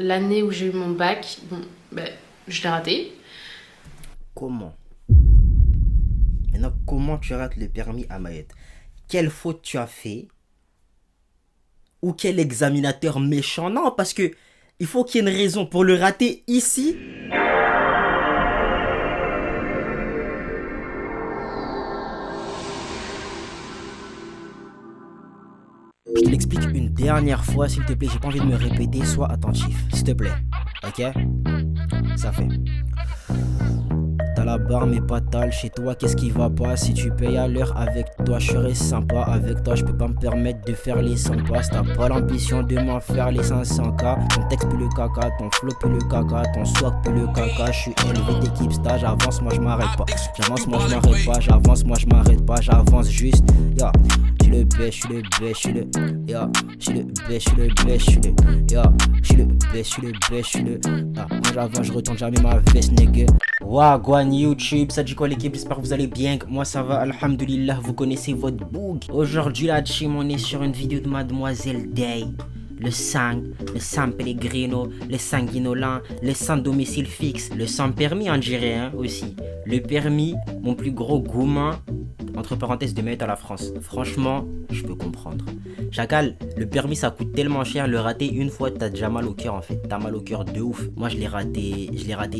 L'année où j'ai eu mon bac, bon, ben, je l'ai raté. Comment? Maintenant, comment tu rates le permis à Mayotte? Quelle faute tu as fait? Ou quel examinateur méchant? Non, parce que il faut qu'il y ait une raison pour le rater ici. Je te l'explique une dernière fois, s'il te plaît. J'ai pas envie de me répéter. Sois attentif, s'il te plaît. Ok? Ça fait. T'as la barre mais pas tal, chez toi qu'est-ce qui va pas? Si tu payes à l'heure avec toi, je serai sympa. Avec toi, je peux pas me permettre de faire les 100 passes. T'as pas l'ambition de m'en faire les 500K. Ton texte pue le caca, ton flow pue le caca, ton swag pue le caca. Je suis élevé d'équipe stage, j'avance, moi je m'arrête pas. J'avance, moi je m'arrête pas, j'avance, moi je m'arrête pas, j'avance juste. Ya, j'suis le best, j'suis le best, j'suis le. Ya, j'suis le best, j'suis le best, j'suis le. Ya, j'suis le best, j'suis le best, j'suis le. Ya, quand j'avance, je retourne jamais ma veste, nigga. Wagwan YouTube, ça dit quoi l'équipe? J'espère que vous allez bien. Moi ça va, alhamdoulilah, vous connaissez votre boug. Aujourd'hui la team, on est sur une vidéo de Mademoiselle Day. Le sang, le San Pellegrino, le sanguinolent, le sans domicile fixe, le sans permis on dirait hein, aussi. Le permis, mon plus gros gourmand, entre parenthèses de mettre à la France. Franchement, je peux comprendre. Chacal, le permis ça coûte tellement cher, le rater une fois, t'as déjà mal au cœur en fait. T'as mal au cœur de ouf. Moi je l'ai raté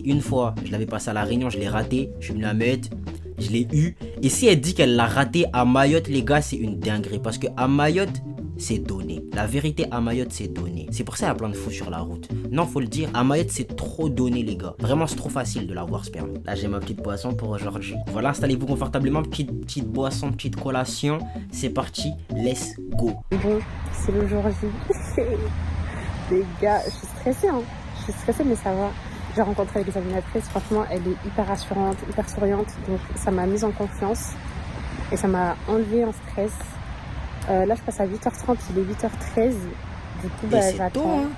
une fois. Je l'avais passé à la Réunion, je l'ai raté. Je suis venu à mettre, je l'ai eu. Et si elle dit qu'elle l'a raté à Mayotte, les gars, c'est une dinguerie. Parce que à Mayotte, c'est donné. La vérité, à Mayotte, c'est donné. C'est pour ça qu'il y a plein de fous sur la route. Non, faut le dire, à Mayotte, c'est trop donné, les gars. Vraiment, c'est trop facile de l'avoir, ce permis. Là, j'ai ma petite boisson pour aujourd'hui. Voilà, installez-vous confortablement. Petite boisson, petite collation. C'est parti, let's go. Bon, c'est le jour J. Les gars, je suis stressée, hein. Je suis stressée, mais ça va. J'ai rencontré l'examinatrice, franchement, elle est hyper rassurante, hyper souriante. Donc, ça m'a mise en confiance et ça m'a enlevé un stress. Là, je passe à 8h30, il est 8h13. Du coup, bah, j'attends. Hein.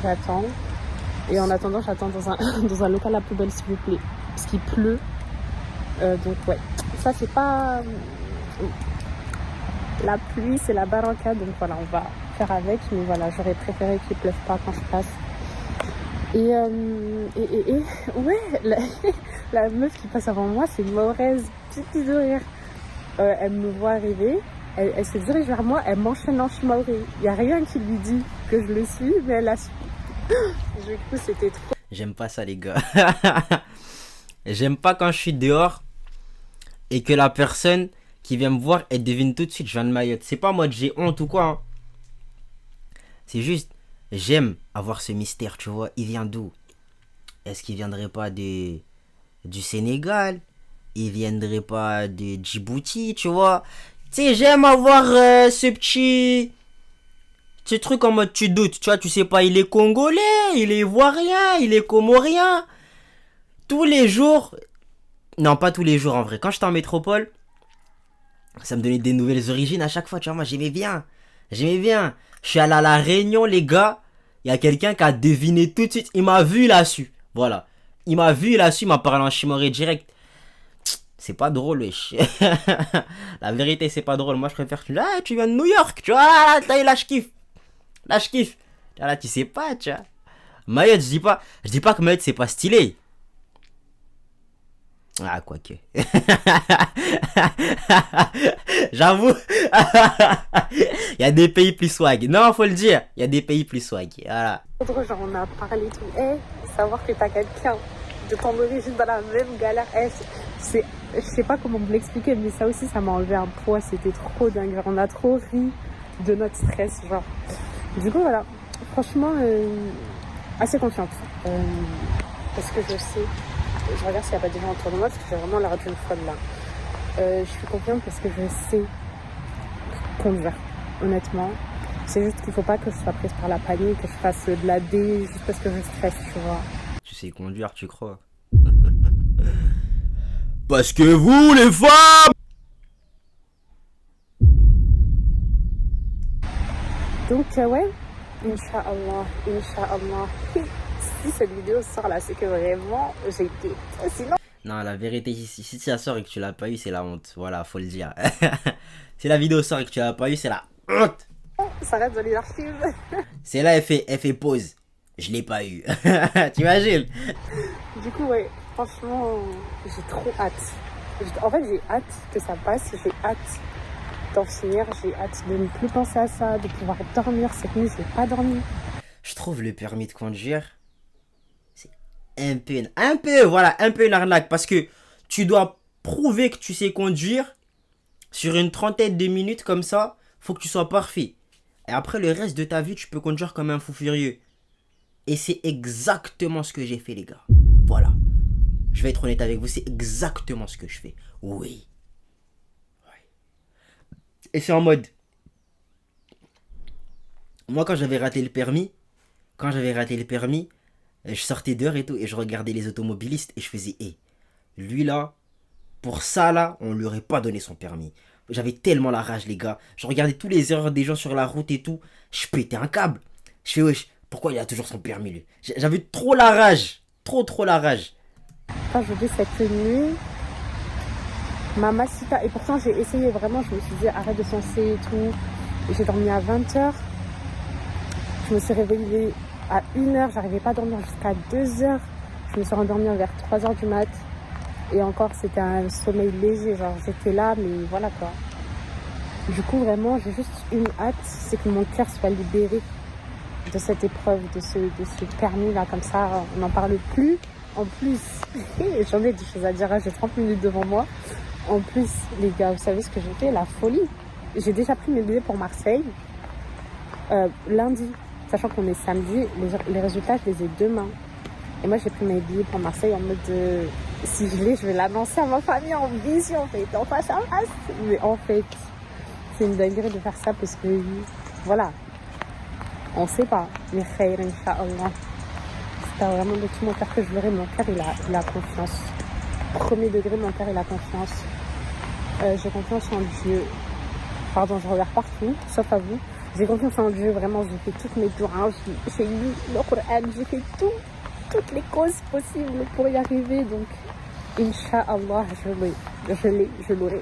J'attends. Et en attendant, j'attends dans un local à poubelle, s'il vous plaît. Parce qu'il pleut. Donc, ouais. Ça, c'est pas... La pluie, c'est la baraka. Donc, voilà, on va faire avec. Mais voilà, j'aurais préféré qu'il pleuve pas quand je passe. Et ouais, la meuf qui passe avant moi, c'est une mauvaise petite de rire. Elle me voit arriver. Elle se dirige vers moi, elle m'enchaîne en Chimaori. Il n'y a rien qui lui dit que je le suis, mais elle a su. Du coup, c'était trop. J'aime pas ça, les gars. J'aime pas quand je suis dehors et que la personne qui vient me voir, elle devine tout de suite, je viens de Mayotte. C'est pas moi que j'ai honte ou quoi. Hein. C'est juste, j'aime avoir ce mystère, tu vois. Il vient d'où? Est-ce qu'il viendrait pas du Sénégal? Il viendrait pas de Djibouti, tu vois? Tu sais, j'aime avoir ce truc en mode tu doutes, tu vois, tu sais pas, il est congolais, il est ivoirien, il est comorien. Tous les jours, non pas tous les jours en vrai, quand j'étais en métropole, ça me donnait des nouvelles origines à chaque fois, tu vois, moi j'aimais bien. J'aimais bien. Je suis allé à la Réunion, les gars, il y a quelqu'un qui a deviné tout de suite, il m'a vu, il a su. Voilà. Il m'a vu, il a su, il m'a parlé en chimoré direct. C'est pas drôle, wesh. La vérité, c'est pas drôle. Moi, je préfère que tu ah, tu viens de New York, tu vois. Là, je kiffe. Là, je kiffe. Là, tu sais pas, tu vois. Mayotte, je dis pas que Mayotte, c'est pas stylé. Ah, quoique. J'avoue. Il y a des pays plus swag. Non, faut le dire. Il y a des pays plus swag. Voilà. Trop genre, on a parlé tout. Savoir que t'as quelqu'un de ton origine dans la même galère. Je sais pas comment vous l'expliquer, mais ça aussi, ça m'a enlevé un poids. C'était trop dingue. Genre, on a trop ri de notre stress, genre. Du coup, voilà. Franchement, assez confiante. Parce que je sais, je regarde s'il n'y a pas des gens autour de moi, parce que j'ai vraiment l'air d'une folle là. Je suis confiante parce que je sais conduire, honnêtement. C'est juste qu'il faut pas que je sois prise par la panique, que je fasse de la D juste parce que je stresse, tu vois. Tu sais conduire, tu crois? Parce que vous, les femmes! Donc, ouais, Inch'Allah, Inch'Allah. Si cette vidéo sort là, c'est que vraiment j'ai été. Sinon. Non, la vérité, si ça sort et que tu l'as pas eu, c'est la honte. Voilà, faut le dire. Si la vidéo sort et que tu l'as pas eu, c'est la honte. Ça reste dans les archives. C'est là, elle fait pause. Je l'ai pas eu. T'imagines? Du coup, ouais, franchement, j'ai trop hâte. En fait, j'ai hâte que ça passe, j'ai hâte d'en finir, j'ai hâte de ne plus penser à ça, de pouvoir dormir. Cette nuit, j'ai pas dormi. Je trouve le permis de conduire, c'est un peu une arnaque. Parce que tu dois prouver que tu sais conduire sur une trentaine de minutes comme ça. Faut que tu sois parfait. Et après, le reste de ta vie, tu peux conduire comme un fou furieux. Et c'est exactement ce que j'ai fait, les gars. Voilà. Je vais être honnête avec vous, c'est exactement ce que je fais. Oui. Et c'est en mode... Moi, quand j'avais raté le permis, je sortais dehors et tout, et je regardais les automobilistes, et je faisais, lui là, pour ça là, on lui aurait pas donné son permis. J'avais tellement la rage, les gars. Je regardais tous les erreurs des gens sur la route et tout. Je pétais un câble. Je fais, wesh, pourquoi il a toujours son permis, lui? J'avais trop la rage. Trop la rage. Quand je dis cette nuit, Mamacita, et pourtant j'ai essayé vraiment, je me suis dit arrête de foncer et tout. J'ai dormi à 20h. Je me suis réveillée à 1h, j'arrivais pas à dormir jusqu'à 2h. Je me suis rendormie vers 3h du mat. Et encore, c'était un sommeil léger, genre j'étais là, mais voilà quoi. Du coup, vraiment, j'ai juste une hâte, c'est que mon cœur soit libéré de cette épreuve, de ce permis-là, comme ça, on n'en parle plus. En plus, j'en ai des choses à dire, hein, j'ai 30 minutes devant moi. En plus, les gars, vous savez ce que j'ai fait? La folie. J'ai déjà pris mes billets pour Marseille lundi, sachant qu'on est samedi, les résultats, je les ai demain. Et moi, j'ai pris mes billets pour Marseille en mode si je l'ai, je vais l'annoncer à ma famille en vision, en fait, en face à face. Mais en fait, c'est une dinguerie de faire ça parce que, voilà, on sait pas. Mais khair, Inch'Allah. C'est vraiment de tout mon cœur que je l'aurai. Mon cœur, il a confiance. Premier degré, mon cœur, il a confiance. J'ai confiance en Dieu. Pardon, je regarde partout, sauf à vous. J'ai confiance en Dieu, vraiment, j'ai fait toutes mes doigts. J'ai lu le Coran, j'ai fait toutes les causes possibles pour y arriver. Donc, Inch'Allah, je l'aurai.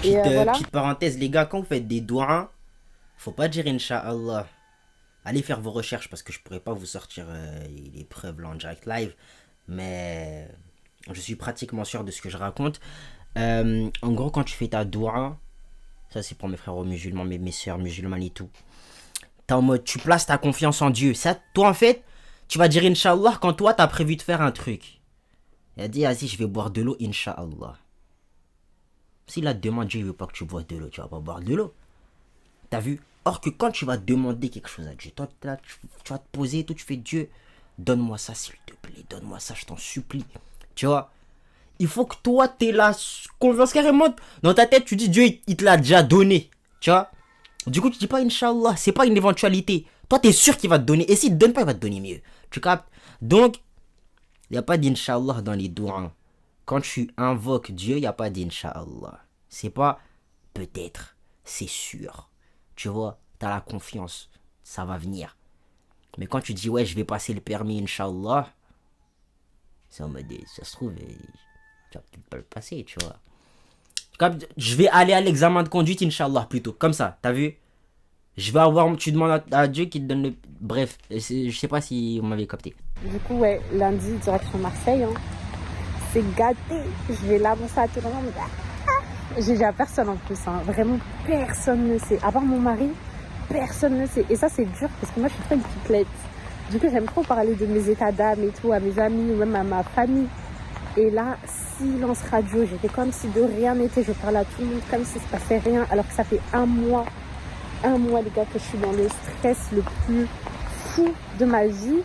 Et voilà. Petite parenthèse, les gars, quand vous faites des doigts, faut pas dire Inch'Allah. Allez faire vos recherches parce que je pourrais pas vous sortir les preuves là en direct live. Mais je suis pratiquement sûr de ce que je raconte. En gros, quand tu fais ta doua, ça c'est pour mes frères musulmans, mes sœurs musulmanes et tout. T'es en mode, tu places ta confiance en Dieu. Ça, toi en fait, tu vas dire Inch'Allah quand toi t'as prévu de faire un truc. Il a dit, vas-y, je vais boire de l'eau, Inch'Allah. Si là demain Dieu veut pas que tu bois de l'eau, tu vas pas boire de l'eau. T'as vu? Or que quand tu vas demander quelque chose à Dieu, toi là, tu vas te poser et tout, tu fais Dieu, donne-moi ça s'il te plaît, donne-moi ça, je t'en supplie. Tu vois? Il faut que toi t'aies la confiance carrément. Dans ta tête, tu dis Dieu, il te l'a déjà donné. Tu vois? Du coup, tu dis pas Inch'Allah, c'est pas une éventualité. Toi, t'es sûr qu'il va te donner. Et s'il te donne pas, il va te donner mieux. Tu captes? Donc, il n'y a pas d'Inch'Allah dans les doigts. Quand tu invoques Dieu, il n'y a pas d'Inch'Allah. C'est pas peut-être, c'est sûr. Tu vois, tu as la confiance, ça va venir. Mais quand tu dis, ouais, je vais passer le permis, Inch'Allah, c'est en mode, ça se trouve, tu vas peut-être pas le passer, tu vois. Comme, je vais aller à l'examen de conduite, Inch'Allah, plutôt. Comme ça, t'as vu? Je vais avoir, tu demandes à Dieu qui te donne le... Bref, je sais pas si vous m'avez capté. Du coup, ouais, lundi, direction Marseille, hein. C'est gâté. Je vais l'annoncer à tout le monde. J'ai dit à personne en plus, hein. Vraiment, personne ne sait. À part mon mari, personne ne sait. Et ça, c'est dur parce que moi, je suis trop une pipelette. Du coup, j'aime trop parler de mes états d'âme et tout à mes amis ou même à ma famille. Et là, silence radio. J'étais comme si de rien n'était. Je parlais à tout le monde comme si ça se passait rien. Alors que ça fait un mois, les gars, que je suis dans le stress le plus fou de ma vie.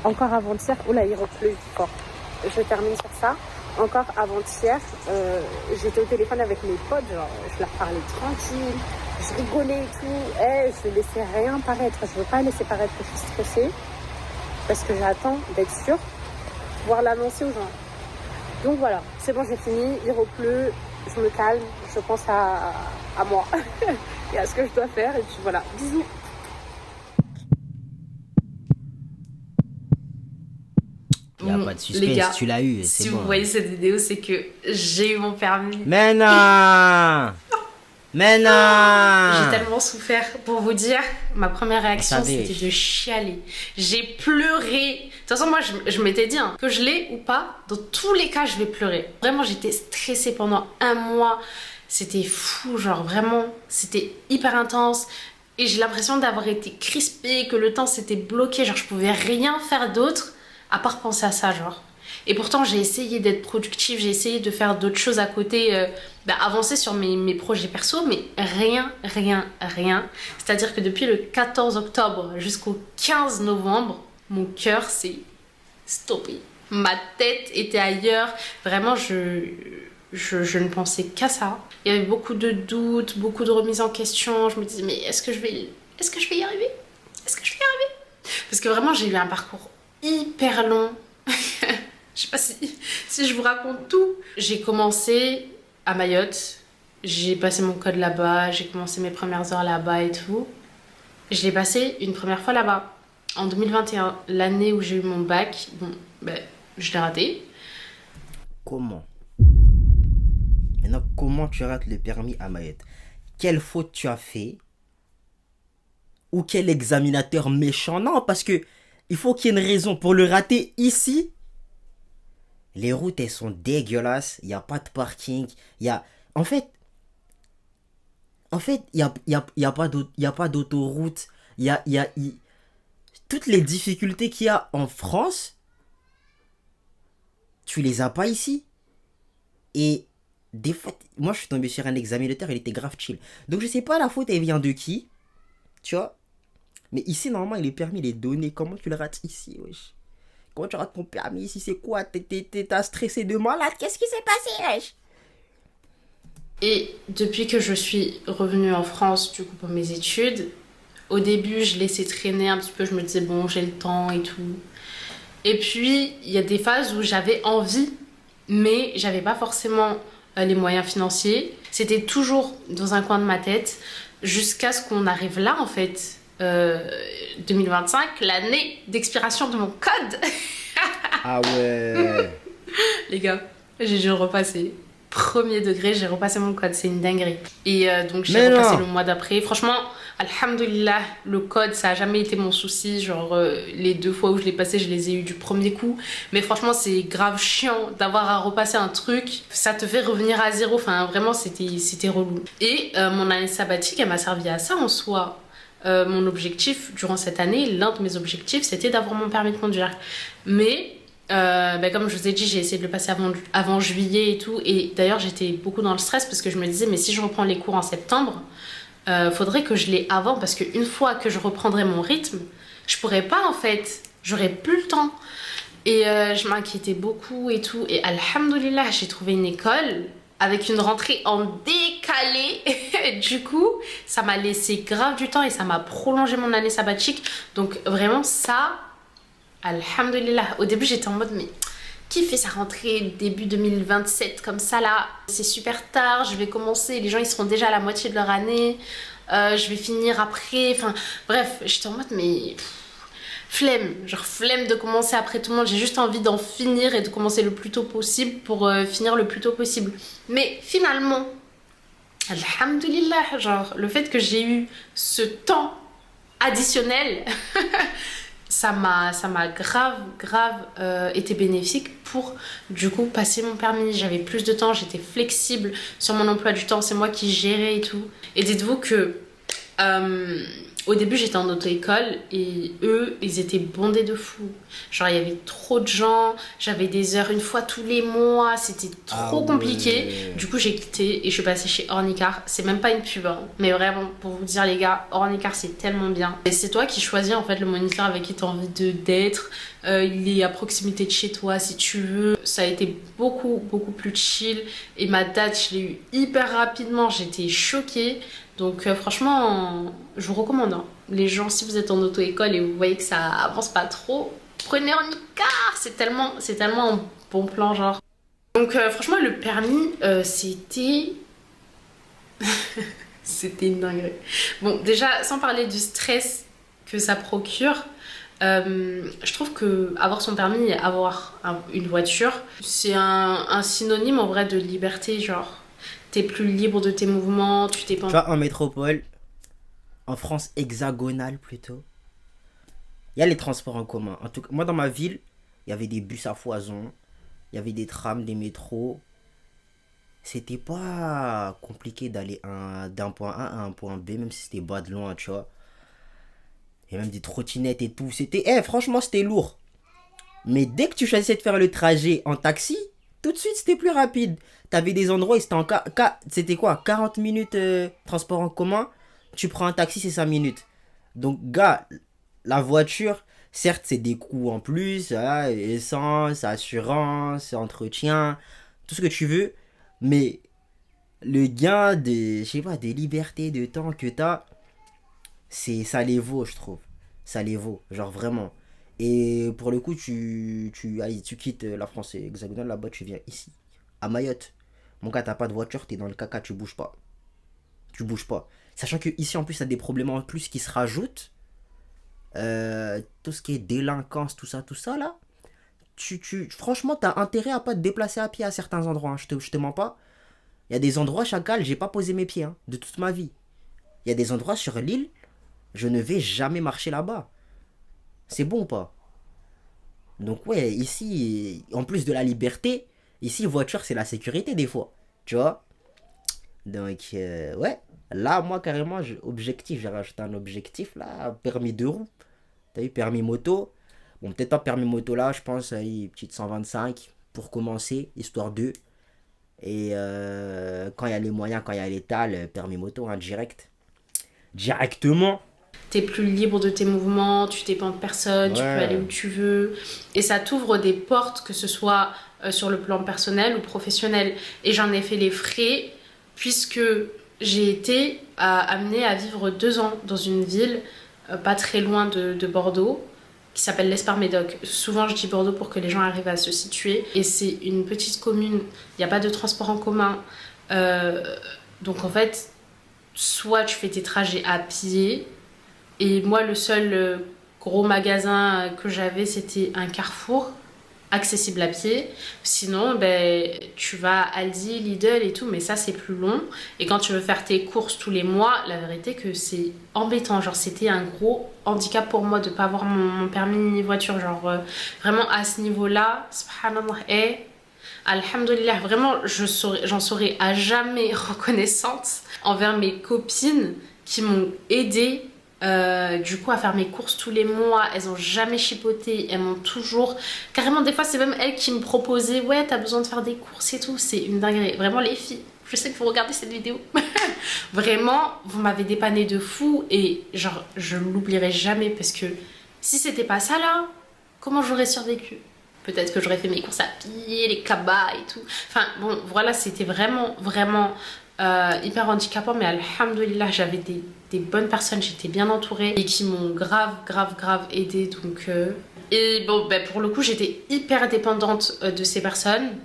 Encore avant-hier, oh là, il repleut fort. Je termine sur ça. Encore avant-hier, j'étais au téléphone avec mes potes, genre, je leur parlais tranquille, je rigolais et tout, je ne laissais rien paraître, je ne veux pas laisser paraître que je suis stressée, parce que j'attends d'être sûre, pouvoir l'annoncer aux gens. Donc voilà, c'est bon, j'ai fini, il repleut, je me calme, je pense à moi et à ce que je dois faire, et puis voilà, bisous. Il n'y a pas de suspense, les gars, tu l'as eu, c'est si bon. vous voyez cette vidéo, c'est que j'ai eu mon permis. Mais non. Mais J'ai non! tellement souffert. Pour vous dire, ma première réaction, c'était de chialer. J'ai pleuré. De toute façon, moi, je m'étais dit, hein, que je l'ai ou pas, dans tous les cas, je vais pleurer. Vraiment, j'étais stressée pendant un mois. C'était fou, genre vraiment, c'était hyper intense. Et j'ai l'impression d'avoir été crispée, que le temps s'était bloqué. Genre, je pouvais rien faire d'autre à part penser à ça, genre. Et pourtant, j'ai essayé d'être productive, j'ai essayé de faire d'autres choses à côté, avancer sur mes projets perso, mais rien, rien, rien. C'est-à-dire que depuis le 14 octobre jusqu'au 15 novembre, mon cœur s'est stoppé. Ma tête était ailleurs. Vraiment, je ne pensais qu'à ça. Il y avait beaucoup de doutes, beaucoup de remises en question. Je me disais, mais est-ce que je vais y arriver? Est-ce que je vais y arriver? Parce que vraiment, j'ai eu un parcours hyper long. Je sais pas si je vous raconte tout. J'ai commencé à Mayotte. J'ai passé mon code là-bas. J'ai commencé mes premières heures là-bas et tout. Je l'ai passé une première fois là-bas. En 2021, l'année où j'ai eu mon bac. Bon, je l'ai raté. Comment? Maintenant, comment tu rates le permis à Mayotte? Quelle faute tu as fait? Ou quel examinateur méchant? Non, parce que il faut qu'il y ait une raison pour le rater ici. Les routes, elles sont dégueulasses. Il n'y a pas de parking. En fait, il y a pas d'autoroute. Toutes les difficultés qu'il y a en France, tu les as pas ici. Et des fois, moi, je suis tombé sur un examinateur, il était grave chill. Donc, je sais pas la faute, elle vient de qui. Tu vois? Mais ici, normalement, il est permis les données. Comment tu le rates ici, wesh? Comment tu rates ton permis ici? C'est quoi? T'as stressé de malade? Qu'est-ce qui s'est passé, wesh? Et depuis que je suis revenue en France, du coup, pour mes études, au début, je laissais traîner un petit peu. Je me disais, bon, j'ai le temps et tout. Et puis, il y a des phases où j'avais envie, mais j'avais pas forcément les moyens financiers. C'était toujours dans un coin de ma tête, jusqu'à ce qu'on arrive là, en fait. 2025, l'année d'expiration de mon code. Ah ouais. Les gars, j'ai dû le repasser. Premier degré, j'ai repassé mon code, c'est une dinguerie. Et donc j'ai repassé le mois d'après. Franchement, alhamdoulilah, le code, ça a jamais été mon souci. Genre, les 2 fois où je l'ai passé, je les ai eu du premier coup. Mais franchement, c'est grave chiant d'avoir à repasser un truc. Ça te fait revenir à zéro. Enfin, vraiment, c'était relou. Et mon année sabbatique, elle m'a servi à ça en soi. Mon objectif durant cette année, l'un de mes objectifs, c'était d'avoir mon permis de conduire. Mais comme je vous ai dit, j'ai essayé de le passer avant juillet et tout. Et d'ailleurs, j'étais beaucoup dans le stress parce que je me disais, mais si je reprends les cours en septembre, faudrait que je l'ai avant, parce qu'une fois que je reprendrai mon rythme, je pourrais pas, en fait. J'aurais plus le temps. Et je m'inquiétais beaucoup et tout. Et alhamdoulilah, j'ai trouvé une école avec une rentrée en décalé. Du coup, ça m'a laissé grave du temps et ça m'a prolongé mon année sabbatique. Donc vraiment ça, alhamdoulilah. Au début, j'étais en mode, mais qui fait sa rentrée début 2027 comme ça là? C'est super tard, je vais commencer, les gens ils seront déjà à la moitié de leur année. Je vais finir après. Enfin bref, j'étais en mode, mais flemme, genre flemme de commencer après tout le monde. J'ai juste envie d'en finir et de commencer le plus tôt possible pour finir le plus tôt possible. Mais finalement, alhamdoulilah, genre le fait que j'ai eu ce temps additionnel ça m'a grave été bénéfique pour du coup passer mon permis. J'avais plus de temps, j'étais flexible sur mon emploi du temps, c'est moi qui gérais et tout. Et dites-vous que au début j'étais en auto-école et eux ils étaient bondés de fou. Genre il y avait trop de gens, j'avais des heures une fois tous les mois, c'était trop compliqué. Du coup j'ai quitté et je suis passée chez Ornicar. C'est même pas une pub hein. Mais vraiment pour vous dire les gars, Ornicar c'est tellement bien. Et c'est toi qui choisis en fait le moniteur avec qui tu as envie d'être. Il est à proximité de chez toi si tu veux. Ça a été beaucoup plus chill. Et ma date je l'ai eu hyper rapidement, j'étais choquée. Donc franchement, je vous recommande. Hein. Les gens, si vous êtes en auto-école et vous voyez que ça avance pas trop, prenez Ornicar. C'est tellement un bon plan genre. Donc franchement, le permis, c'était... c'était une dinguerie. Bon, déjà, sans parler du stress que ça procure, je trouve que avoir son permis et avoir une voiture, c'est un synonyme en vrai de liberté, genre... t'es plus libre de tes mouvements, tu dépends... Tu vois, en métropole, en France hexagonale plutôt, il y a les transports en commun. En tout cas, moi dans ma ville, il y avait des bus à foison, il y avait des trams, des métros. C'était pas compliqué d'aller d'un point A à un point B, même si c'était bas de loin, tu vois. Il y a même des trottinettes et tout. Franchement, c'était lourd. Mais dès que tu choisissais de faire le trajet en taxi, tout de suite, c'était plus rapide. T'avais des endroits où c'était c'était quoi 40 minutes transport en commun. Tu prends un taxi, c'est 5 minutes. Donc, gars, la voiture, certes, c'est des coûts en plus. Hein, essence, assurance, entretien, tout ce que tu veux. Mais le gain je sais pas, des libertés de temps que t'as, ça les vaut, je trouve. Ça les vaut, genre vraiment. Et pour le coup, tu quittes la France hexagonale, là-bas, tu viens ici, à Mayotte. Mon gars, t'as pas de voiture, t'es dans le caca, tu bouges pas. Tu bouges pas. Sachant que ici en plus, t'as des problèmes en plus qui se rajoutent. Tout ce qui est délinquance, tout ça là. Franchement, t'as intérêt à pas te déplacer à pied à certains endroits, hein. Je te mens pas. Il y a des endroits, chacal, j'ai pas posé mes pieds, hein, de toute ma vie. Il y a des endroits sur l'île, je ne vais jamais marcher là-bas. C'est bon ou pas? Donc ouais, ici, en plus de la liberté, ici, voiture, c'est la sécurité des fois. Tu vois? Donc, ouais. Là, moi, carrément, objectif, j'ai rajouté un objectif, là, permis de roue. T'as eu permis moto? Bon, peut-être pas permis moto là, je pense, petite 125 pour commencer, histoire de. Et quand il y a les moyens, quand il y a l'état, le permis moto, hein, direct. Directement. T'es plus libre de tes mouvements, tu dépends de personne, tu peux aller où tu veux. Et ça t'ouvre des portes, que ce soit sur le plan personnel ou professionnel. Et j'en ai fait les frais, puisque j'ai été amenée à vivre 2 ans dans une ville pas très loin de Bordeaux, qui s'appelle l'Esparmédoc. Souvent je dis Bordeaux pour que les gens arrivent à se situer. Et c'est une petite commune, il n'y a pas de transport en commun. Donc en fait, soit tu fais tes trajets à pied, et moi le seul gros magasin que j'avais, c'était un Carrefour, accessible à pied. Sinon, ben, tu vas à Aldi, Lidl et tout, mais ça c'est plus long. Et quand tu veux faire tes courses tous les mois, la vérité que c'est embêtant. Genre c'était un gros handicap pour moi de pas avoir mon permis voiture. Genre vraiment à ce niveau-là, subhanallah, et alhamdoulilah, vraiment j'en serai à jamais reconnaissante envers mes copines qui m'ont aidée. Du coup à faire mes courses tous les mois, elles ont jamais chipoté, elles m'ont toujours carrément, des fois c'est même elles qui me proposaient, ouais t'as besoin de faire des courses et tout. C'est une dinguerie, vraiment les filles, je sais que vous regardez cette vidéo. Vraiment vous m'avez dépanné de fou, et genre je l'oublierai jamais, parce que si c'était pas ça là, comment j'aurais survécu? Peut-être que j'aurais fait mes courses à pied, les cabas et tout. Enfin bon voilà, c'était vraiment hyper handicapant, mais alhamdoulilah j'avais des bonnes personnes, j'étais bien entourée et qui m'ont grave aidée. Donc et bon ben pour le coup j'étais hyper dépendante de ces personnes,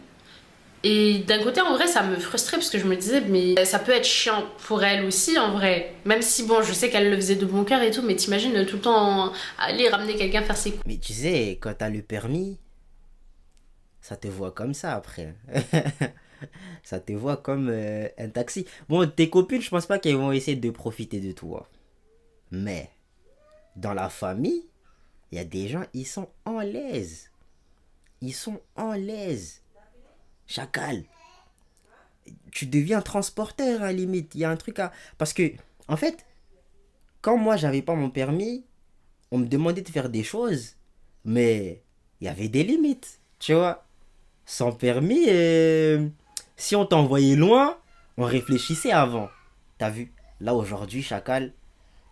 et d'un côté en vrai ça me frustrait, parce que je me disais mais ça peut être chiant pour elles aussi en vrai, même si bon je sais qu'elles le faisaient de bon cœur et tout, mais t'imagines tout le temps aller ramener quelqu'un faire ses cours. Mais tu sais, quand t'as le permis, ça te voit comme ça après. Ça te voit comme un taxi. Bon, tes copines, je pense pas qu'elles vont essayer de profiter de toi. Mais, dans la famille, il y a des gens, ils sont en l'aise. Ils sont en l'aise. Chacal. Tu deviens transporteur, à la limite. Il y a un truc à... Parce que, en fait, quand moi, j'avais pas mon permis, on me demandait de faire des choses, mais il y avait des limites, tu vois. Sans permis, si on t'envoyait loin, on réfléchissait avant. T'as vu? Là, aujourd'hui, chacal,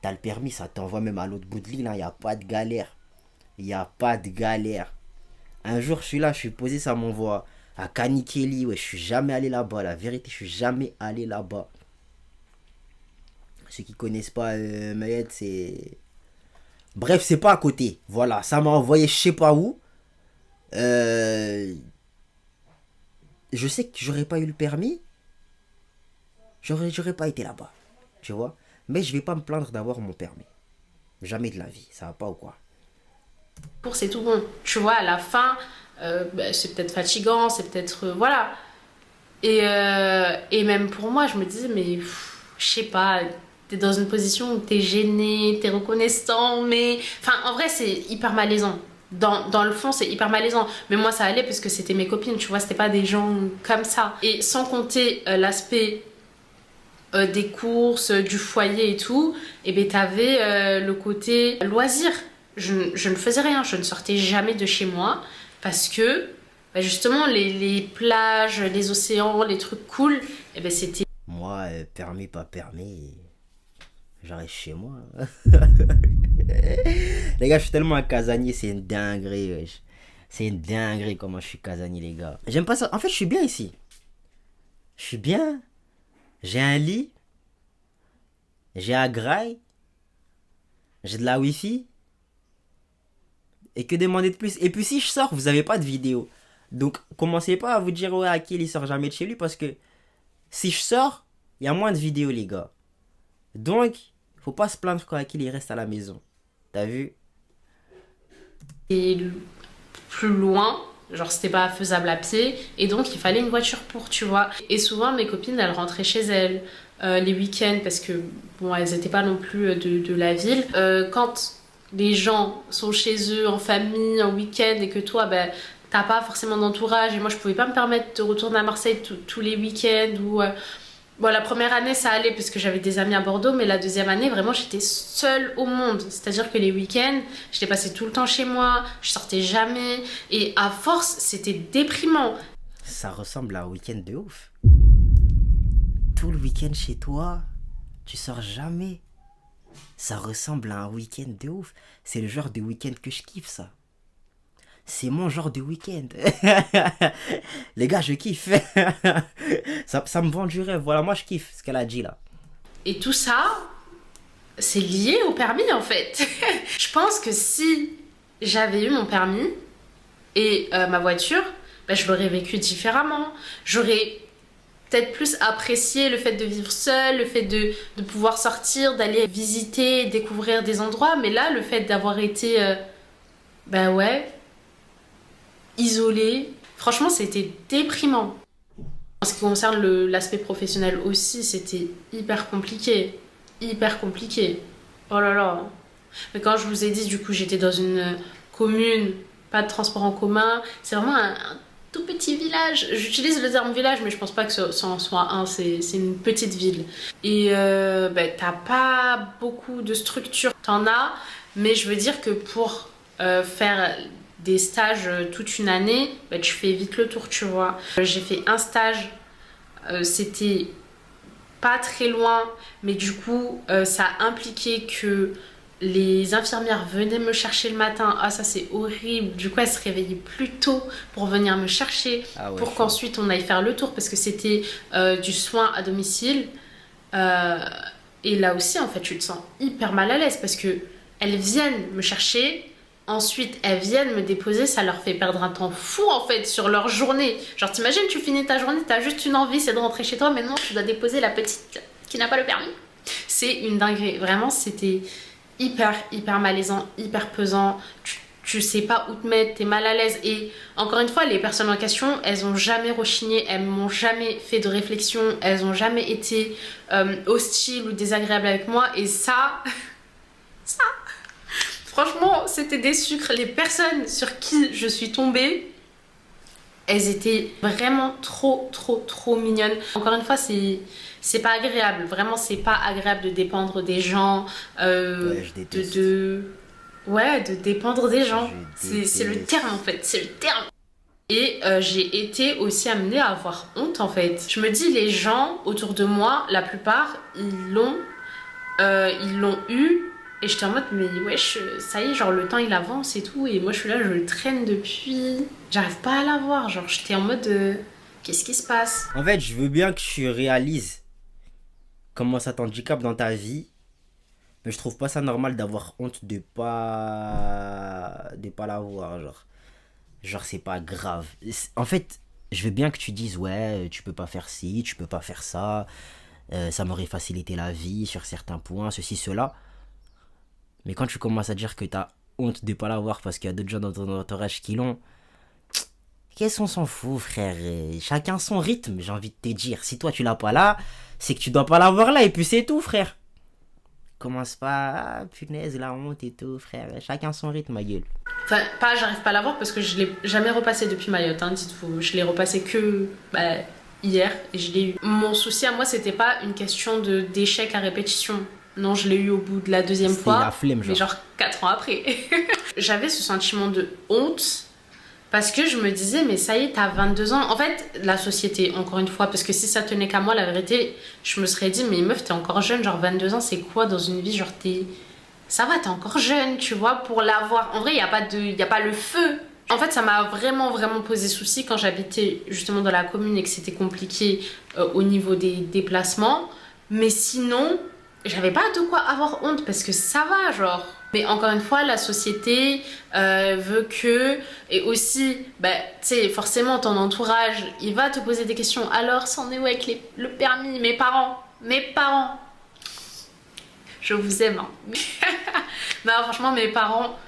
t'as le permis, ça t'envoie même à l'autre bout de l'île, il n'y a pas de galère. Il n'y a pas de galère. Un jour, je suis là, je suis posé, ça m'envoie à Kanikeli. Ouais, je suis jamais allé là-bas. La vérité, je suis jamais allé là-bas. Ceux qui connaissent pas Mayotte, c'est... Bref, c'est pas à côté. Voilà, ça m'a envoyé je sais pas où. Je sais que j'aurais pas eu le permis, j'aurais pas été là-bas, tu vois. Mais je vais pas me plaindre d'avoir mon permis. Jamais de la vie, ça va pas ou quoi. Pour c'est tout bon, tu vois, à la fin, bah, c'est peut-être fatigant, c'est peut-être voilà. Et même pour moi, je me disais, mais je sais pas, t'es dans une position où t'es gêné, t'es reconnaissant, mais... Enfin, en vrai, c'est hyper malaisant. Dans le fond, c'est hyper malaisant. Mais moi, ça allait parce que c'était mes copines, tu vois, c'était pas des gens comme ça. Et sans compter l'aspect des courses, du foyer et tout, et ben t'avais le côté loisir. Je ne faisais rien, je ne sortais jamais de chez moi parce que bah justement les plages, les océans, les trucs cool, et ben c'était... Moi, permis, pas permis, j'arrive chez moi. Les gars, je suis tellement un casanier, c'est une dinguerie, wesh. C'est une dinguerie comment je suis casanier, les gars. J'aime pas ça. En fait, je suis bien ici. Je suis bien. J'ai un lit. J'ai un graille. J'ai de la wifi. Et que demander de plus? Et puis si je sors, vous avez pas de vidéo. Donc, commencez pas à vous dire, ouais, Akil, il sort jamais de chez lui. Parce que si je sors, il y a moins de vidéos, les gars. Donc, faut pas se plaindre quand Akil il reste à la maison. T'as vu? Et plus loin, genre c'était pas faisable à pied, et donc il fallait une voiture pour, tu vois. Et souvent mes copines, elles rentraient chez elles les week-ends parce que, bon, elles étaient pas non plus de la ville. Quand les gens sont chez eux en famille, en week-end, et que toi, ben, t'as pas forcément d'entourage, et moi je pouvais pas me permettre de retourner à Marseille tous les week-ends, ou... Bon, la première année, ça allait parce que j'avais des amis à Bordeaux, mais la deuxième année, vraiment, j'étais seule au monde. C'est-à-dire que les week-ends, j'étais passée tout le temps chez moi, je sortais jamais, et à force, c'était déprimant. Ça ressemble à un week-end de ouf. Tout le week-end chez toi, tu sors jamais. Ça ressemble à un week-end de ouf. C'est le genre de week-end que je kiffe, ça. C'est mon genre de week-end. Les gars, je kiffe. ça me vend du rêve. Voilà, moi je kiffe ce qu'elle a dit là. Et tout ça, c'est lié au permis en fait. Je pense que si j'avais eu mon permis et ma voiture, bah, je l'aurais vécu différemment. J'aurais peut-être plus apprécié le fait de vivre seule, le fait de pouvoir sortir, d'aller visiter, découvrir des endroits. Mais là, le fait d'avoir été, bah ouais, isolée, franchement, c'était déprimant. En ce qui concerne l'aspect professionnel aussi, c'était hyper compliqué. Hyper compliqué. Oh là là. Mais quand je vous ai dit, du coup, j'étais dans une commune, pas de transport en commun. C'est vraiment un tout petit village. J'utilise le terme village, mais je pense pas que ça en soit un. C'est une petite ville. Et ben, t'as pas beaucoup de structures. T'en as, mais je veux dire que pour faire des stages toute une année, bah, tu fais vite le tour, tu vois. J'ai fait un stage, c'était pas très loin, mais du coup, ça impliquait que les infirmières venaient me chercher le matin. Ah, ça c'est horrible. Du coup, elles se réveillaient plus tôt pour venir me chercher, Ah ouais, pour qu'ensuite on aille faire le tour, parce que c'était du soin à domicile. Et là aussi, en fait, tu te sens hyper mal à l'aise, parce que elles viennent me chercher. Ensuite, elles viennent me déposer, ça leur fait perdre un temps fou en fait sur leur journée. Genre, t'imagines, tu finis ta journée, t'as juste une envie, c'est de rentrer chez toi, mais non, tu dois déposer la petite qui n'a pas le permis. C'est une dinguerie. Vraiment, c'était hyper malaisant, hyper pesant. Tu sais pas où te mettre, t'es mal à l'aise. Et encore une fois, les personnes en question, elles ont jamais rechigné, elles m'ont jamais fait de réflexion, elles ont jamais été hostiles ou désagréables avec moi. Et ça, franchement, c'était des sucres. Les personnes sur qui je suis tombée, elles étaient vraiment trop mignonnes. Encore une fois, c'est pas agréable. Vraiment, c'est pas agréable de dépendre des gens. Ouais, je déteste. Ouais, de dépendre des gens. C'est le terme en fait, c'est le terme. Et j'ai été aussi amenée à avoir honte en fait. Je me dis, les gens autour de moi, la plupart, ils l'ont eu. Et j'étais en mode, mais wesh, ça y est, genre le temps il avance et tout. Et moi je suis là, je le traîne depuis. J'arrive pas à l'avoir. Genre j'étais en mode, qu'est-ce qui se passe? En fait, je veux bien que tu réalises comment ça t'handicape dans ta vie. Mais je trouve pas ça normal d'avoir honte de pas l'avoir, genre c'est pas grave. En fait, je veux bien que tu dises ouais, tu peux pas faire ci, tu peux pas faire ça, ça m'aurait facilité la vie sur certains points, ceci, cela. Mais quand tu commences à dire que t'as honte de pas l'avoir parce qu'il y a d'autres gens dans ton entourage qui l'ont, Qu'est-ce qu'on s'en fout, frère? Chacun son rythme, j'ai envie de te dire. Si toi tu l'as pas là, c'est que tu dois pas l'avoir là, et puis c'est tout, frère. Commence pas, ah, punaise, la honte et tout, frère. Chacun son rythme, ma gueule. Enfin, pas, j'arrive pas à l'avoir parce que je l'ai jamais repassé depuis Mayotte, hein, dites-vous. Je l'ai repassé que hier et je l'ai eu. Mon souci à moi, c'était pas une question d'échec à répétition. Non, je l'ai eu au bout de la deuxième fois. La flemme, genre. Mais genre 4 ans après. J'avais ce sentiment de honte parce que je me disais, mais ça y est, t'as 22 ans. En fait, la société, encore une fois, parce que si ça tenait qu'à moi, la vérité, je me serais dit, mais meuf, t'es encore jeune, genre 22 ans, c'est quoi dans une vie? Genre, ça va, t'es encore jeune, tu vois, pour l'avoir. En vrai, y a pas le feu. En fait, ça m'a vraiment posé souci quand j'habitais justement dans la commune et que c'était compliqué au niveau des déplacements. Mais sinon, j'avais pas de quoi avoir honte parce que ça va, genre. Mais encore une fois, la société veut que... Et aussi, tu sais, forcément, ton entourage, il va te poser des questions. Alors, c'en est où avec le permis? Mes parents, je vous aime. Hein. Non, franchement, mes parents,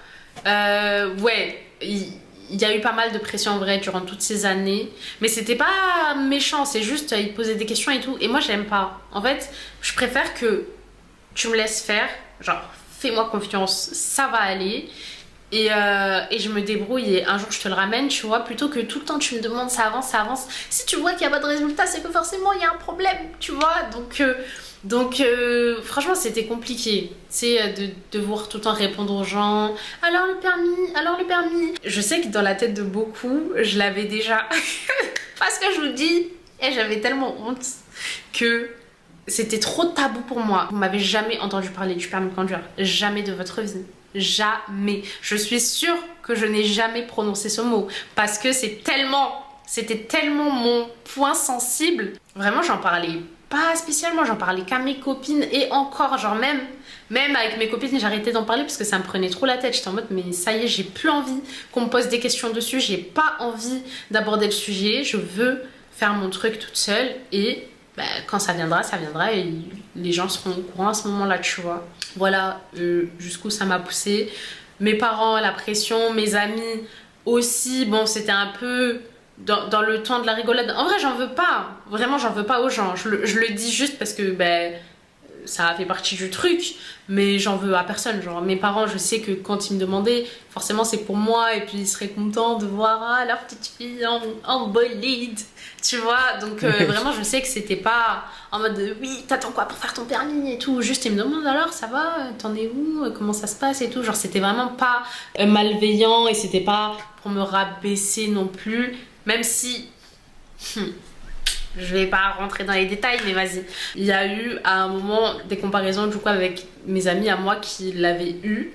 ouais, il y a eu pas mal de pression en vrai durant toutes ces années. Mais c'était pas méchant, c'est juste, ils posaient des questions et tout. Et moi, j'aime pas. En fait, je préfère que tu me laisses faire, genre, fais-moi confiance, ça va aller. Et je me débrouille et un jour je te le ramène, tu vois, plutôt que tout le temps tu me demandes ça avance. Si tu vois qu'il n'y a pas de résultat, c'est que forcément il y a un problème, tu vois. Donc franchement c'était compliqué, c'est de devoir tout le temps répondre aux gens. Alors le permis. Je sais que dans la tête de beaucoup, je l'avais déjà. Parce que je vous dis, j'avais tellement honte que... C'était trop tabou pour moi. Vous m'avez jamais entendu parler du permis de conduire. Jamais de votre vie. Jamais. Je suis sûre que je n'ai jamais prononcé ce mot. Parce que c'était tellement mon point sensible. Vraiment, j'en parlais pas spécialement. J'en parlais qu'à mes copines. Et encore, genre même avec mes copines, j'arrêtais d'en parler parce que ça me prenait trop la tête. J'étais en mode, mais ça y est, j'ai plus envie qu'on me pose des questions dessus. J'ai pas envie d'aborder le sujet. Je veux faire mon truc toute seule et... quand ça viendra et les gens seront au courant à ce moment-là, tu vois. Voilà jusqu'où ça m'a poussé. Mes parents, la pression, mes amis aussi. Bon, c'était un peu dans le temps de la rigolade. En vrai, j'en veux pas. Vraiment, j'en veux pas aux gens. Je le dis juste parce que ça fait partie du truc. Mais j'en veux à personne. Genre, mes parents, je sais que quand ils me demandaient, forcément, c'est pour moi. Et puis, ils seraient contents de voir leur petite fille en bolide. Tu vois, donc vraiment je sais que c'était pas en mode oui t'attends quoi pour faire ton permis et tout, juste ils me demandent alors ça va, t'en es où, comment ça se passe et tout, genre c'était vraiment pas malveillant et c'était pas pour me rabaisser non plus, même si je vais pas rentrer dans les détails mais vas-y. Il y a eu à un moment des comparaisons du coup avec mes amis à moi qui l'avaient eu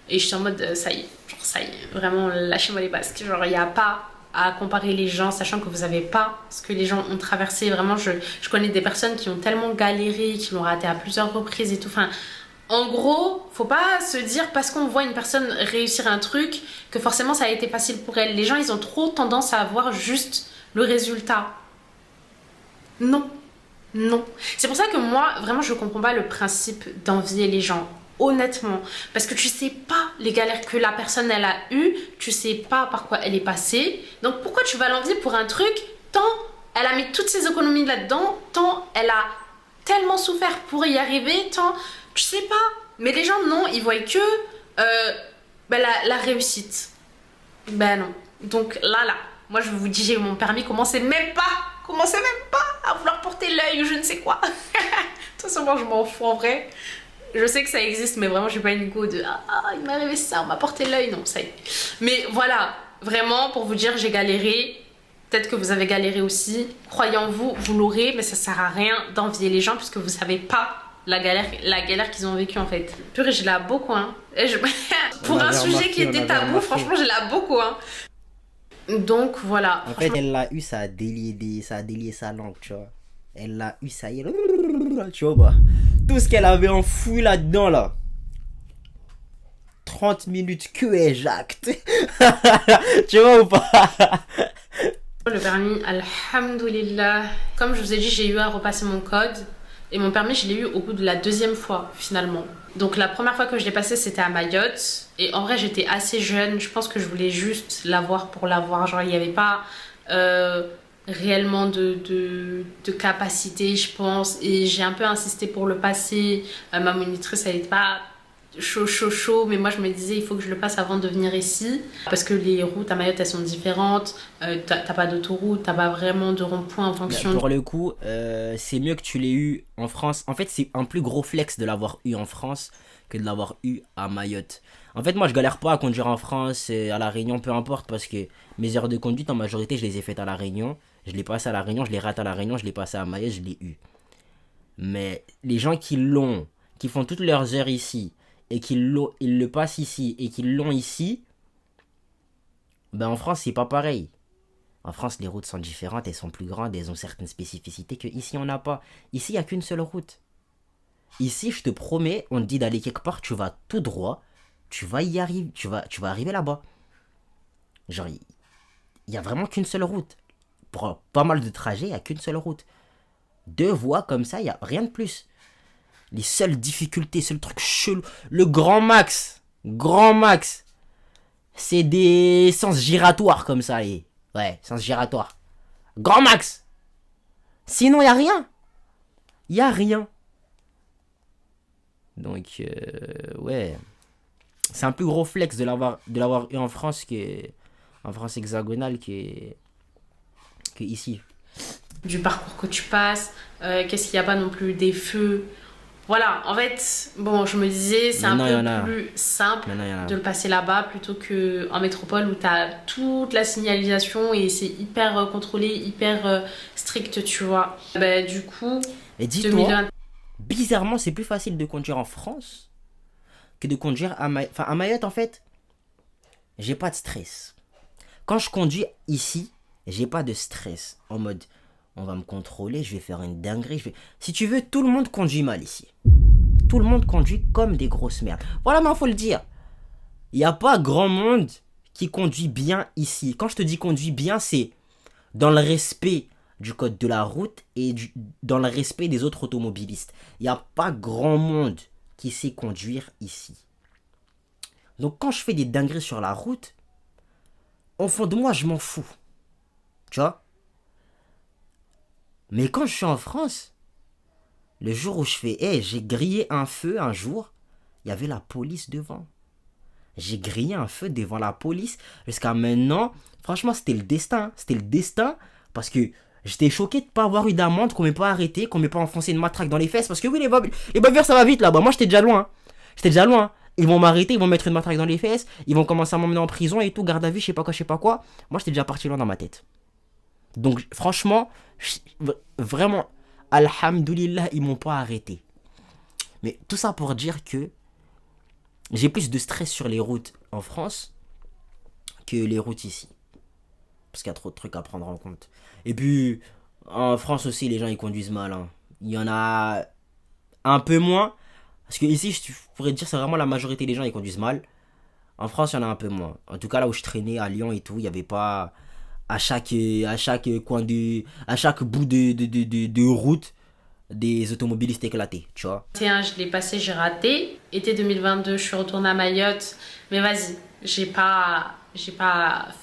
et j'étais en mode ça y est, vraiment lâchez-moi les basques, genre il y a pas à comparer les gens, sachant que vous savez pas ce que les gens ont traversé. Vraiment, je connais des personnes qui ont tellement galéré, qui l'ont raté à plusieurs reprises et tout. Enfin, en gros, faut pas se dire parce qu'on voit une personne réussir un truc que forcément ça a été facile pour elle. Les gens, ils ont trop tendance à voir juste le résultat. Non. C'est pour ça que moi, vraiment, je comprends pas le principe d'envier les gens. Honnêtement, parce que tu sais pas les galères que la personne elle a eues, tu sais pas par quoi elle est passée, donc pourquoi tu vas l'envier pour un truc tant elle a mis toutes ses économies là-dedans, tant elle a tellement souffert pour y arriver, tant tu sais pas. Mais les gens non, ils voient que la réussite. Non. Donc là, moi je vous dis j'ai eu mon permis, commencez même pas à vouloir porter l'œil ou je ne sais quoi. De toute façon moi je m'en fous en vrai. Je sais que ça existe, mais vraiment, je suis pas une go de il m'est arrivé ça, on m'a porté l'œil. Non, ça y est. Mais voilà, vraiment, pour vous dire, j'ai galéré. Peut-être que vous avez galéré aussi. Croyez en vous, vous l'aurez, mais ça sert à rien d'envier les gens puisque vous savez pas la galère qu'ils ont vécue en fait. Purée, j'ai la beau quoi. Hein. Pour un sujet qui était tabou, franchement, j'ai la beau quoi. Donc voilà. En fait, elle l'a eu, ça a délié sa langue, tu vois. Elle l'a eu, ça y est. Tu vois pas. Tout ce qu'elle avait enfoui là-dedans, là. 30 minutes que éjacte. Tu vois ou pas? Le permis, alhamdoulilah. Comme je vous ai dit, j'ai eu à repasser mon code. Et mon permis, je l'ai eu au bout de la deuxième fois, finalement. Donc la première fois que je l'ai passé, c'était à Mayotte. Et en vrai, j'étais assez jeune. Je pense que je voulais juste l'avoir pour l'avoir. Genre, il n'y avait pas réellement de capacité, je pense. Et j'ai un peu insisté pour le passer. Ma monitrice, elle n'était pas chaud. Mais moi, je me disais, il faut que je le passe avant de venir ici. Parce que les routes à Mayotte, elles sont différentes. T'as pas d'autoroute, t'as pas vraiment de rond-point en fonction... Pour le coup, c'est mieux que tu l'aies eu en France. En fait, c'est un plus gros flex de l'avoir eu en France que de l'avoir eu à Mayotte. En fait, moi, je galère pas à conduire en France, à La Réunion, peu importe, parce que mes heures de conduite, en majorité, je les ai faites à La Réunion. Je l'ai passé à La Réunion, je l'ai raté à La Réunion, je l'ai passé à Mayotte, je l'ai eu. Mais les gens qui l'ont, qui font toutes leurs heures ici, et qu'ils le passent ici, et qu'ils l'ont ici, ben en France, c'est pas pareil. En France, les routes sont différentes, elles sont plus grandes, elles ont certaines spécificités que ici on n'a pas. Ici, il n'y a qu'une seule route. Ici, je te promets, on te dit d'aller quelque part, tu vas tout droit, tu vas y arriver, tu vas arriver là-bas. Genre, il n'y a vraiment qu'une seule route. Pour pas mal de trajets, il n'y a qu'une seule route. 2 voies comme ça, il n'y a rien de plus. Les seules difficultés, seuls trucs chelous, le grand max, c'est des sens giratoires comme ça, et... Ouais, sens giratoire. Grand max. Sinon, il n'y a rien. Il n'y a rien. Donc, ouais. C'est un plus gros flex de l'avoir eu en France en France hexagonale que ici. Du parcours que tu passes, qu'est-ce qu'il n'y a pas non plus des feux. Voilà, en fait, bon, je me disais, c'est un peu plus simple de le passer là-bas plutôt qu'en métropole où tu as toute la signalisation et c'est hyper contrôlé, hyper strict, tu vois. Bah, du coup, et dis-toi, bizarrement, c'est plus facile de conduire en France que de conduire à Mayotte. Enfin, à Mayotte, en fait, j'ai pas de stress. Quand je conduis ici, j'ai pas de stress. En mode, on va me contrôler, je vais faire une dinguerie. Si tu veux, tout le monde conduit mal ici. Tout le monde conduit comme des grosses merdes. Voilà, mais il faut le dire. Il n'y a pas grand monde qui conduit bien ici. Quand je te dis conduit bien, c'est dans le respect du code de la route et dans le respect des autres automobilistes. Il n'y a pas grand monde qui sait conduire ici. Donc quand je fais des dingueries sur la route, au fond de moi, je m'en fous. Tu vois ? Mais quand je suis en France, le jour où je fais, j'ai grillé un feu un jour, il y avait la police devant. J'ai grillé un feu devant la police. Jusqu'à maintenant, franchement, c'était le destin. C'était le destin parce que j'étais choqué de ne pas avoir eu d'amende, qu'on ne m'ait pas arrêté, qu'on ne m'ait pas enfoncé une matraque dans les fesses. Parce que oui, les bavures, ça va vite là-bas. Moi, j'étais déjà loin. Ils vont m'arrêter, ils vont me mettre une matraque dans les fesses. Ils vont commencer à m'emmener en prison et tout, garde à vue, je sais pas quoi. Moi, j'étais déjà parti loin dans ma tête. Donc, franchement, vraiment, alhamdoulilah, ils m'ont pas arrêté. Mais tout ça pour dire que j'ai plus de stress sur les routes en France que les routes ici. Parce qu'il y a trop de trucs à prendre en compte. Et puis, en France aussi, les gens, ils conduisent mal. Hein. Il y en a un peu moins. Parce que ici, je pourrais dire, c'est vraiment la majorité des gens, ils conduisent mal. En France, il y en a un peu moins. En tout cas, là où je traînais, à Lyon et tout, il n'y avait pas... À chaque coin à chaque bout de route, des automobilistes éclatés, tu vois. Je l'ai passé, j'ai raté. Été 2022, je suis retournée à Mayotte. Mais vas-y, j'ai pas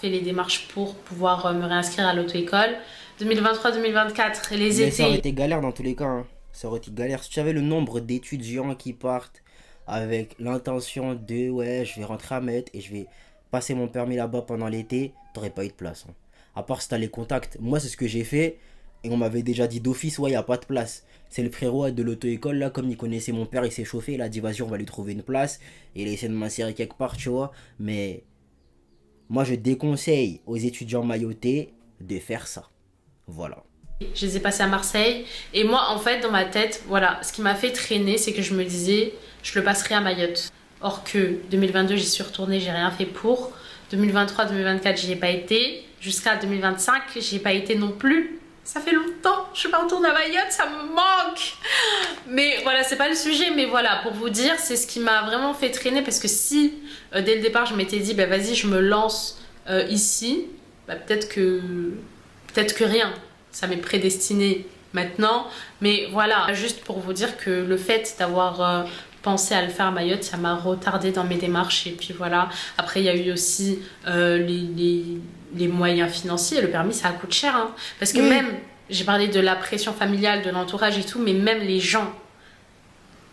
fait les démarches pour pouvoir me réinscrire à l'auto-école. 2023-2024, les étés... Ça aurait été galère dans tous les cas. Hein. Ça aurait été galère. Si tu avais le nombre d'étudiants qui partent avec l'intention de « Ouais, je vais rentrer à Mayotte et je vais passer mon permis là-bas pendant l'été », t'aurais pas eu de place. Hein. À part si t'as les contacts. Moi, c'est ce que j'ai fait. Et on m'avait déjà dit d'office, ouais, il n'y a pas de place. C'est le frérot de l'auto-école, là, comme il connaissait mon père, il s'est chauffé. Il a dit, vas-y, on va lui trouver une place. Et il a essayé de m'insérer quelque part, tu vois. Mais moi, je déconseille aux étudiants mayotais de faire ça. Voilà. Je les ai passés à Marseille. Et moi, en fait, dans ma tête, voilà, ce qui m'a fait traîner, c'est que je me disais, je le passerai à Mayotte. Or que 2022, j'y suis retournée, j'ai rien fait pour. 2023-2024, j'y ai pas été. Jusqu'à 2025, j'y ai pas été non plus. Ça fait longtemps, je suis pas retournée à Mayotte, ça me manque. Mais voilà, c'est pas le sujet, mais voilà, pour vous dire, c'est ce qui m'a vraiment fait traîner. Parce que si, dès le départ, je m'étais dit, bah vas-y, je me lance ici, bah peut-être que rien. Ça m'est prédestiné maintenant. Mais voilà, juste pour vous dire que le fait d'avoir pensé à le faire à Mayotte, ça m'a retardé dans mes démarches. Et puis voilà, après il y a eu aussi les moyens financiers. Le permis, ça coûte cher, hein. Parce que même, j'ai parlé de la pression familiale, de l'entourage et tout, mais même les gens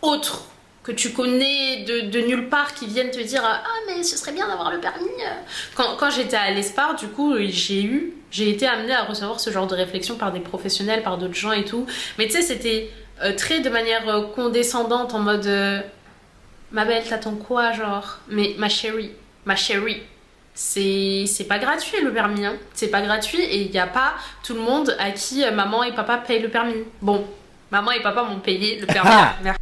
autres que tu connais de nulle part qui viennent te dire ah mais ce serait bien d'avoir le permis. Quand j'étais à l'ESPAR, du coup j'ai été amenée à recevoir ce genre de réflexion par des professionnels, par d'autres gens et tout, mais tu sais c'était très de manière condescendante en mode ma belle t'attends quoi genre, mais ma chérie c'est pas gratuit le permis, hein. C'est pas gratuit et il n'y a pas tout le monde à qui maman et papa payent le permis. Bon, maman et papa m'ont payé le permis. Merci.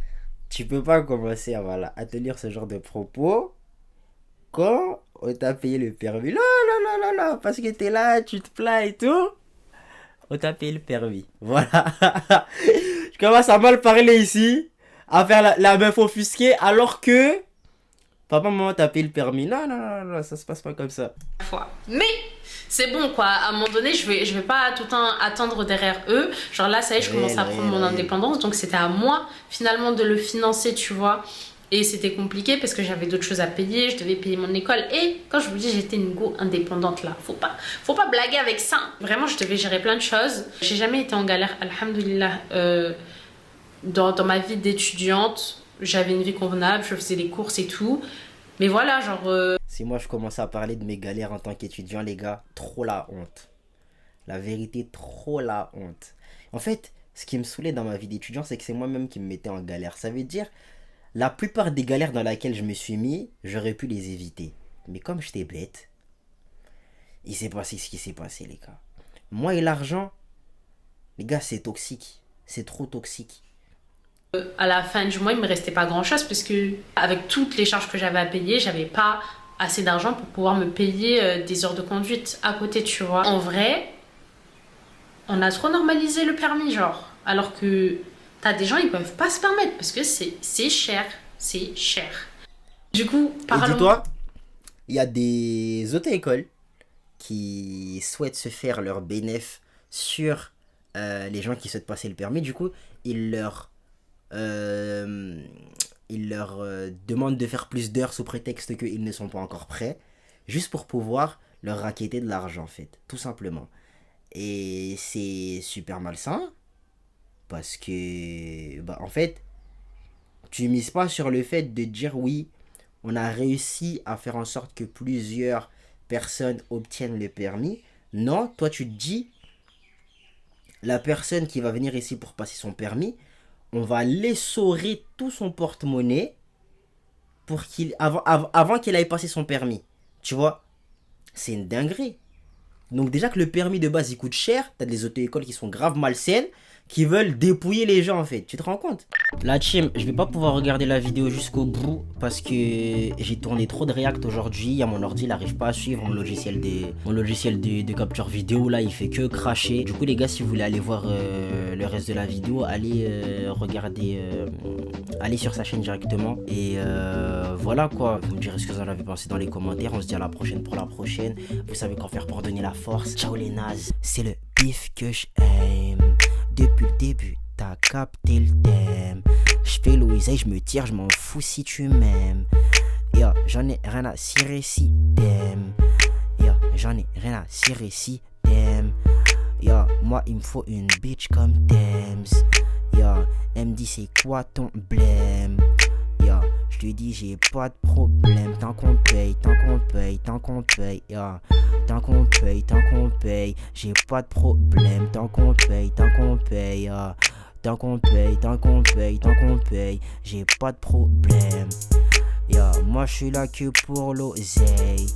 Tu peux pas commencer à tenir ce genre de propos quand on t'a payé le permis. Là, parce que t'es là, tu te plains et tout. On t'a payé le permis. Voilà. Je commence à mal parler ici, à faire la meuf offusquée, alors que papa, maman t'a payé le permis. Non, ça se passe pas comme ça. Mais c'est bon quoi, à un moment donné je vais pas tout le temps attendre derrière eux, genre là ça y est je commence à prendre mon indépendance, donc c'était à moi finalement de le financer, tu vois, et c'était compliqué parce que j'avais d'autres choses à payer, je devais payer mon école, et quand je vous dis j'étais une go indépendante là, faut pas blaguer avec ça, vraiment je devais gérer plein de choses, j'ai jamais été en galère, alhamdoulilah, dans ma vie d'étudiante, j'avais une vie convenable, je faisais les courses et tout, mais voilà genre... Si moi je commençais à parler de mes galères en tant qu'étudiant, les gars, trop la honte. La vérité, trop la honte. En fait, ce qui me saoulait dans ma vie d'étudiant, c'est que c'est moi-même qui me mettais en galère. Ça veut dire, la plupart des galères dans lesquelles je me suis mis, j'aurais pu les éviter. Mais comme j'étais bête, il s'est passé ce qui s'est passé, les gars. Moi et l'argent, les gars, c'est toxique. C'est trop toxique. À la fin du mois, il me restait pas grand-chose parce que avec toutes les charges que j'avais à payer, j'avais pas assez d'argent pour pouvoir me payer des heures de conduite à côté, tu vois. En vrai, on a trop normalisé le permis, genre. Alors que t'as des gens, ils peuvent pas se permettre parce que c'est cher. C'est cher. Du coup, parlons... Et dis-toi, il y a des auto-écoles qui souhaitent se faire leur bénéfice sur les gens qui souhaitent passer le permis. Du coup, ils leur demandent de faire plus d'heures sous prétexte qu'ils ne sont pas encore prêts, juste pour pouvoir leur racketter de l'argent, en fait, tout simplement. Et c'est super malsain, parce que, en fait, tu mises pas sur le fait de dire oui, on a réussi à faire en sorte que plusieurs personnes obtiennent le permis. Non, toi tu te dis, la personne qui va venir ici pour passer son permis, on va l'essorer tout son porte-monnaie pour avant qu'il aille passer son permis. Tu vois, c'est une dinguerie. Donc déjà que le permis de base il coûte cher, t'as des auto-écoles qui sont grave malsaines, qui veulent dépouiller les gens en fait. Tu te rends compte? La team, je vais pas pouvoir regarder la vidéo jusqu'au bout parce que j'ai tourné trop de react aujourd'hui. Il y a mon ordi, il arrive pas à suivre mon logiciel de capture vidéo là, il fait que cracher. Du coup les gars, si vous voulez aller voir le reste de la vidéo, allez regarder, allez sur sa chaîne directement. Et voilà quoi, vous me direz ce que vous en avez pensé dans les commentaires. On se dit à la prochaine pour la prochaine. Vous savez qu'en faire pour donner la force. Ciao les nazes, c'est le bif que j'aime. Depuis le début, t'as capté le thème. J'fais Louise et j'me tire, j'm'en fous si tu m'aimes. Yo, j'en ai rien à cirer si t'aimes. Yo, j'en ai rien à cirer si t'aimes. Yo, moi il me faut une bitch comme Thames. Yo, elle me dit c'est quoi ton blême. Yo, je lui dis j'ai pas de problème. Tant qu'on paye, tant qu'on paye, tant qu'on paye. Yo, tant qu'on paye, j'ai pas de problème. Tant qu'on paye, tant qu'on paye. Yo, tant qu'on paye, tant qu'on paye, tant qu'on paye, j'ai pas de problème. Yo, moi je suis là que pour l'oseille.